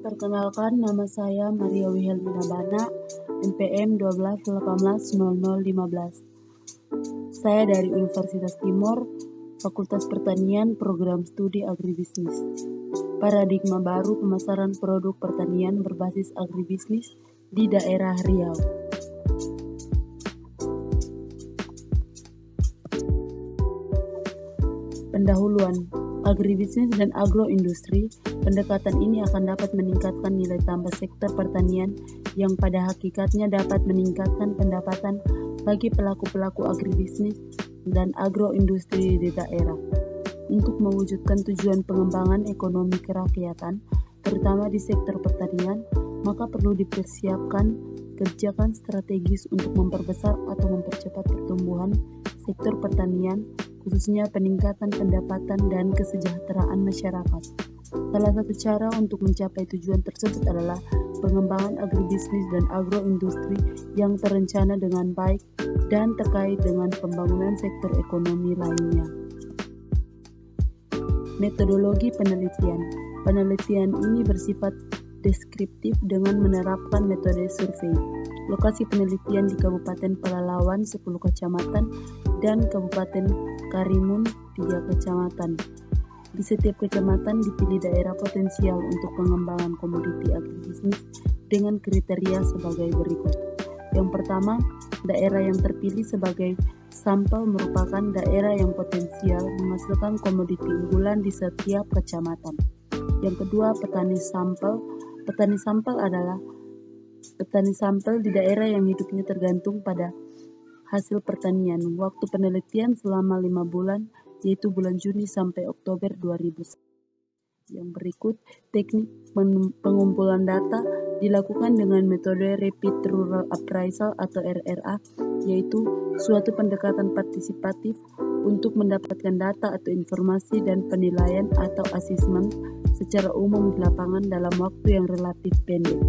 Perkenalkan, nama saya Maria Wihelmina Bana, NPM 12180015. Saya dari Universitas Timor, Fakultas Pertanian, Program Studi Agribisnis. Paradigma baru pemasaran produk pertanian berbasis agribisnis di daerah Riau. Pendahuluan agribisnis dan agroindustri. Pendekatan ini akan dapat meningkatkan nilai tambah sektor pertanian yang pada hakikatnya dapat meningkatkan pendapatan bagi pelaku-pelaku agribisnis dan agroindustri di daerah. Untuk mewujudkan tujuan pengembangan ekonomi kerakyatan, terutama di sektor pertanian, maka perlu dipersiapkan kebijakan strategis untuk memperbesar atau mempercepat pertumbuhan sektor pertanian, khususnya peningkatan pendapatan dan kesejahteraan masyarakat. Salah satu cara untuk mencapai tujuan tersebut adalah pengembangan agribisnis dan agroindustri yang terencana dengan baik dan terkait dengan pembangunan sektor ekonomi lainnya. Metodologi penelitian. Penelitian ini bersifat deskriptif dengan menerapkan metode survei. Lokasi penelitian di Kabupaten Pelalawan 10 kecamatan dan Kabupaten Karimun 3 kecamatan. Di setiap kecamatan dipilih daerah potensial untuk pengembangan komoditi agribisnis dengan kriteria sebagai berikut. Yang pertama, daerah yang terpilih sebagai sampel merupakan daerah yang potensial menghasilkan komoditi unggulan di setiap kecamatan. Yang kedua, petani sampel. Petani sampel adalah petani sampel di daerah yang hidupnya tergantung pada hasil pertanian. Waktu penelitian selama 5 bulan, yaitu bulan Juni sampai Oktober 2000. Yang berikut, teknik pengumpulan data dilakukan dengan metode Rapid Rural Appraisal atau RRA, yaitu suatu pendekatan partisipatif untuk mendapatkan data atau informasi dan penilaian atau asesmen secara umum di lapangan dalam waktu yang relatif pendek.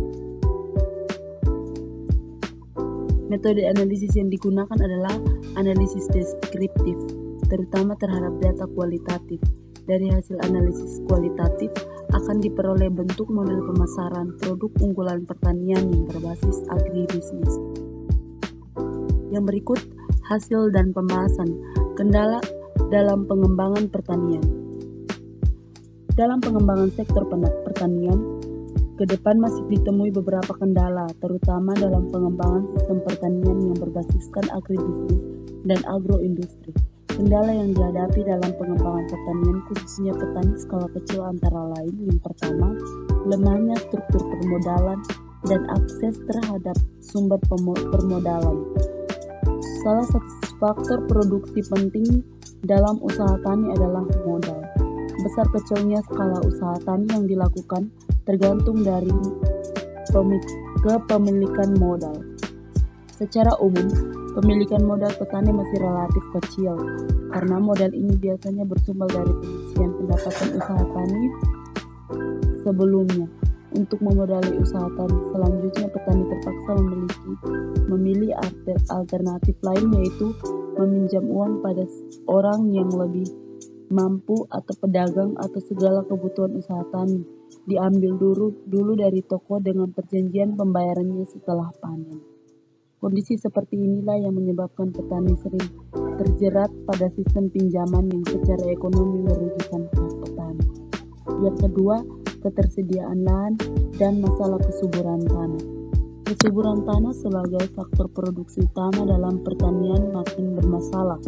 Metode analisis yang digunakan adalah analisis deskriptif, terutama terhadap data kualitatif. Dari hasil analisis kualitatif akan diperoleh bentuk model pemasaran produk unggulan pertanian yang berbasis agribisnis. Yang berikut, hasil dan pembahasan kendala dalam pengembangan pertanian. Dalam pengembangan sektor pertanian, ke depan masih ditemui beberapa kendala, terutama dalam pengembangan sistem pertanian yang berbasiskan agribisnis dan agroindustri. Kendala yang dihadapi dalam pengembangan pertanian, khususnya petani skala kecil, antara lain: yang pertama, lemahnya struktur permodalan dan akses terhadap sumber permodalan. Salah satu faktor produksi penting dalam usaha tani adalah modal. Besar kecilnya skala usaha tani yang dilakukan tergantung dari kepemilikan modal. Secara umum, pemilikan modal petani masih relatif kecil karena modal ini biasanya bersumber dari pengisian pendapatan usaha tani sebelumnya. Untuk memodali usaha tani selanjutnya, petani terpaksa memilih alternatif lain, yaitu meminjam uang pada orang yang lebih mampu atau pedagang, atau segala kebutuhan usaha tani diambil dulu dari toko dengan perjanjian pembayarannya setelah panen. Kondisi seperti inilah yang menyebabkan petani sering terjerat pada sistem pinjaman yang secara ekonomi merugikan petani. Yang kedua, ketersediaan lahan dan masalah kesuburan tanah. Kesuburan tanah sebagai faktor produksi utama dalam pertanian makin bermasalah.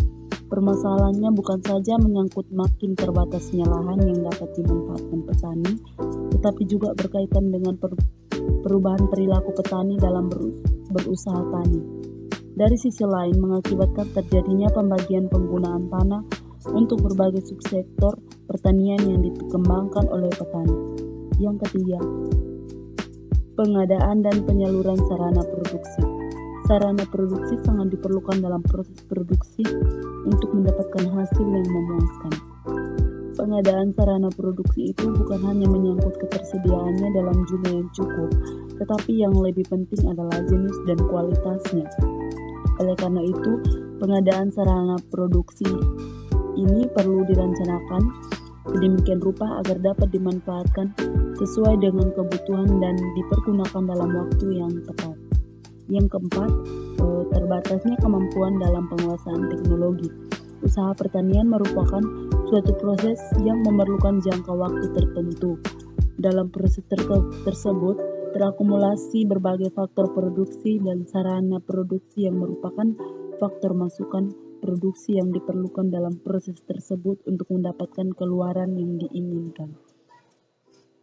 Permasalahannya bukan saja menyangkut makin terbatasnya lahan yang dapat dimanfaatkan petani, tetapi juga berkaitan dengan perubahan perilaku petani dalam berusaha tani. Dari sisi lain, mengakibatkan terjadinya pembagian penggunaan tanah untuk berbagai subsektor pertanian yang dikembangkan oleh petani. Yang ketiga, pengadaan dan penyaluran sarana produksi. Sarana produksi sangat diperlukan dalam proses produksi untuk mendapatkan hasil yang memuaskan. Pengadaan sarana produksi itu bukan hanya menyangkut ketersediaannya dalam jumlah yang cukup, tetapi yang lebih penting adalah jenis dan kualitasnya. Oleh karena itu, pengadaan sarana produksi ini perlu direncanakan sedemikian rupa agar dapat dimanfaatkan sesuai dengan kebutuhan dan dipergunakan dalam waktu yang tepat. Yang keempat, terbatasnya kemampuan dalam penguasaan teknologi. Usaha pertanian merupakan suatu proses yang memerlukan jangka waktu tertentu. Dalam proses tersebut, terakumulasi berbagai faktor produksi dan sarana produksi yang merupakan faktor masukan produksi yang diperlukan dalam proses tersebut untuk mendapatkan keluaran yang diinginkan.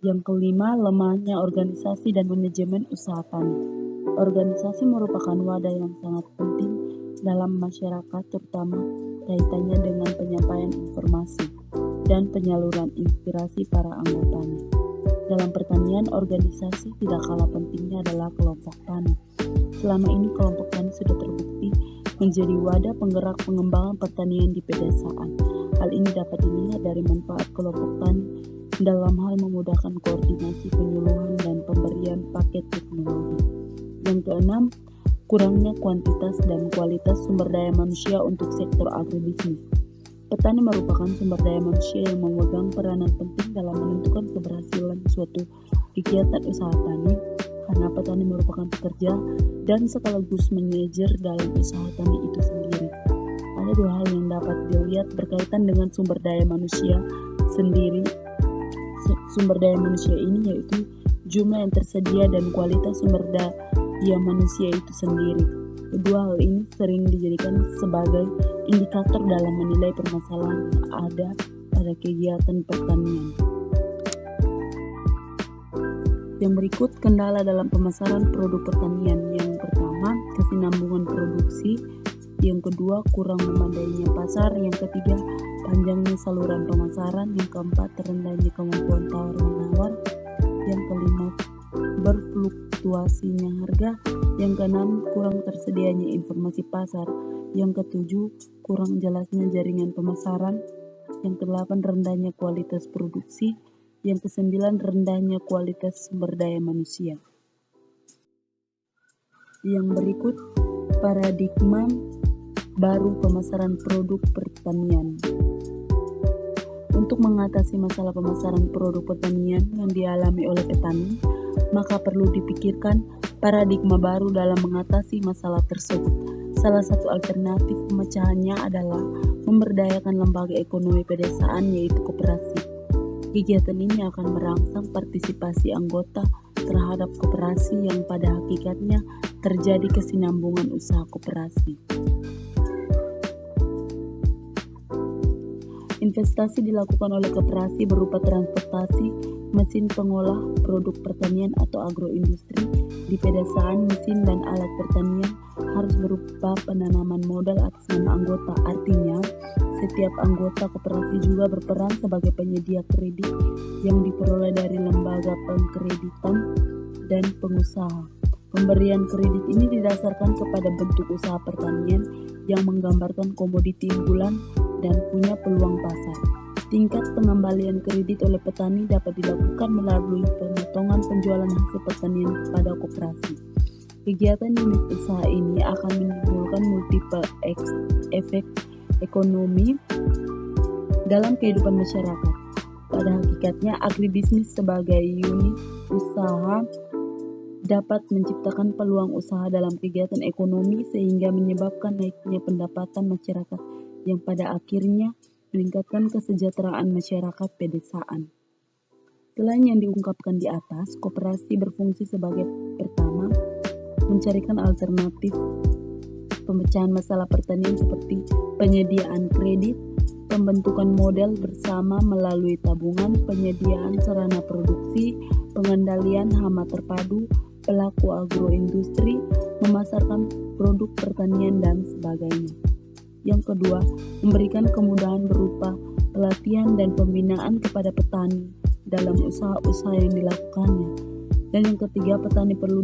Yang kelima, lemahnya organisasi dan manajemen usaha tani. Organisasi merupakan wadah yang sangat penting dalam masyarakat, terutama kaitannya dengan penyampaian informasi dan penyaluran inspirasi para anggotanya. Dalam pertanian, organisasi tidak kalah pentingnya adalah kelompok tani. Selama ini kelompok tani sudah terbukti menjadi wadah penggerak pengembangan pertanian di pedesaan. Hal ini dapat dilihat dari manfaat kelompok tani dalam hal memudahkan koordinasi penyuluhan dan pemberian paket teknologi. Yang keenam, kurangnya kuantitas dan kualitas sumber daya manusia untuk sektor agribisnis. Petani merupakan sumber daya manusia yang memegang peranan penting dalam menentukan keberhasilan suatu kegiatan usaha tani, karena petani merupakan pekerja dan sekaligus manajer dalam usaha tani itu sendiri. Ada dua hal yang dapat dilihat berkaitan dengan sumber daya manusia sendiri. Sumber daya manusia ini yaitu jumlah yang tersedia dan kualitas sumber daya manusia itu sendiri. Kedua hal ini sering dijadikan sebagai indikator dalam menilai permasalahan yang ada pada kegiatan pertanian. Yang berikut, kendala dalam pemasaran produk pertanian. Yang pertama, kesinambungan produksi. Yang kedua, kurang memadainya pasar. Yang ketiga, panjangnya saluran pemasaran. Yang keempat, rendahnya kemampuan tawar-menawar. Yang kelima, berfluktuasinya harga. Yang keenam, kurang tersedianya informasi pasar. Yang ketujuh, kurang jelasnya jaringan pemasaran. Yang kedelapan, rendahnya kualitas produksi. Yang kesembilan, rendahnya kualitas sumber daya manusia. Yang berikut, paradigma baru pemasaran produk pertanian. Untuk mengatasi masalah pemasaran produk pertanian yang dialami oleh petani, maka perlu dipikirkan paradigma baru dalam mengatasi masalah tersebut. Salah satu alternatif pemecahannya adalah memberdayakan lembaga ekonomi pedesaan, yaitu koperasi. Kegiatan ini akan merangsang partisipasi anggota terhadap koperasi yang pada hakikatnya terjadi kesinambungan usaha koperasi. Investasi dilakukan oleh koperasi berupa transportasi, mesin pengolah produk pertanian atau agroindustri. Di pedesaan, mesin dan alat pertanian harus berupa penanaman modal atas nama anggota. Artinya, setiap anggota koperasi juga berperan sebagai penyedia kredit yang diperoleh dari lembaga pengkreditan dan pengusaha. Pemberian kredit ini didasarkan kepada bentuk usaha pertanian yang menggambarkan komoditi unggulan dan punya peluang pasar. Tingkat pengembalian kredit oleh petani dapat dilakukan melalui pemotongan penjualan hasil pertanian kepada koperasi. Kegiatan unit usaha ini akan menimbulkan multiple efek ekonomi dalam kehidupan masyarakat. Pada hakikatnya, agribisnis sebagai unit usaha dapat menciptakan peluang usaha dalam kegiatan ekonomi sehingga menyebabkan naiknya pendapatan masyarakat yang pada akhirnya meningkatkan kesejahteraan masyarakat pedesaan. Selain yang diungkapkan di atas, koperasi berfungsi sebagai pertama, mencarikan alternatif pemecahan masalah pertanian seperti penyediaan kredit, pembentukan model bersama melalui tabungan, penyediaan sarana produksi, pengendalian hama terpadu, pelaku agroindustri, memasarkan produk pertanian, dan sebagainya. Yang kedua, memberikan kemudahan berupa pelatihan dan pembinaan kepada petani dalam usaha-usaha yang dilakukannya. Dan yang ketiga, petani perlu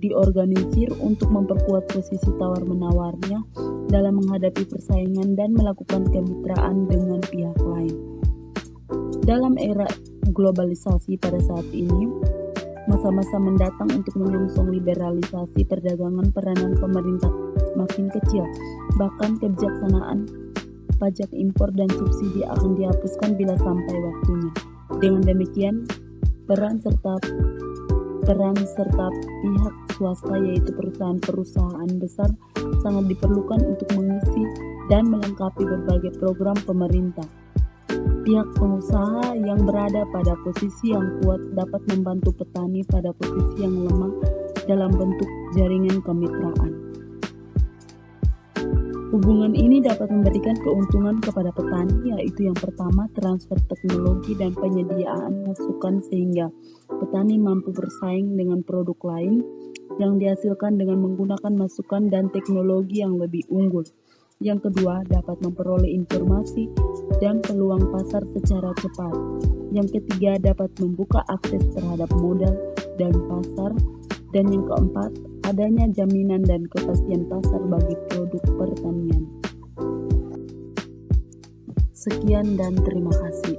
diorganisir untuk memperkuat posisi tawar-menawarnya dalam menghadapi persaingan dan melakukan kemitraan dengan pihak lain. Dalam era globalisasi pada saat ini, masa-masa mendatang untuk menyongsong liberalisasi perdagangan, peranan pemerintah makin kecil. Bahkan kebijaksanaan pajak impor dan subsidi akan dihapuskan bila sampai waktunya. Dengan demikian, peran serta pihak swasta yaitu perusahaan-perusahaan besar sangat diperlukan untuk mengisi dan melengkapi berbagai program pemerintah. Pihak pengusaha yang berada pada posisi yang kuat dapat membantu petani pada posisi yang lemah dalam bentuk jaringan kemitraan. Hubungan ini dapat memberikan keuntungan kepada petani, yaitu yang pertama transfer teknologi dan penyediaan masukan sehingga petani mampu bersaing dengan produk lain yang dihasilkan dengan menggunakan masukan dan teknologi yang lebih unggul. Yang kedua, dapat memperoleh informasi dan peluang pasar secara cepat. Yang ketiga, dapat membuka akses terhadap modal dan pasar. Dan yang keempat, adanya jaminan dan kepastian pasar bagi produk pertanian. Sekian dan terima kasih.